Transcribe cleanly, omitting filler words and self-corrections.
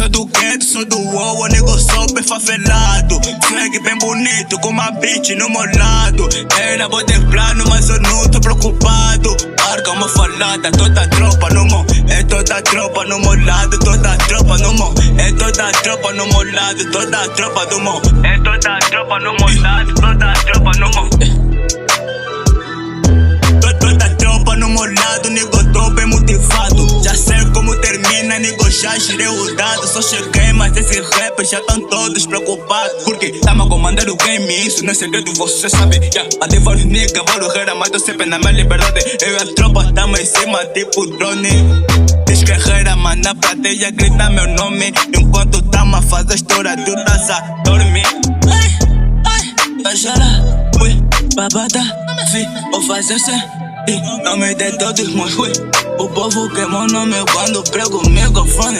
Sou do gueto, sou do uou, nego, sou bem favelado. Swag bem bonito, com uma bitch no meu lado. Era bom ter plano, mas eu não tô preocupado. Arca uma falada, toda tropa no meu. É toda tropa no meu lado, toda tropa no meu. É toda tropa no meu lado, toda tropa do meu. É toda tropa no meu lado, toda tropa no meu. Toda tropa no meu lado, nego, tô bem motivado. Já sei como termina, nego, já girei o dado. Só cheguei, mas esses rappers já tão todos preocupados. Porque tamo a comandar o game, isso não é segredo, você sabe. A levar os nigga, vou guerra, mas tô sempre na minha liberdade. Eu e a tropa tamo em cima, tipo drone. Diz guerreira, manda pra teia, grita meu nome. Enquanto tamo a fazer história, tu estás a dormir. Tá gelado, ui, babada, fi, vou fazer sem. Não me dê todos meus ui. O povo queimou no meu quando prego o microfone.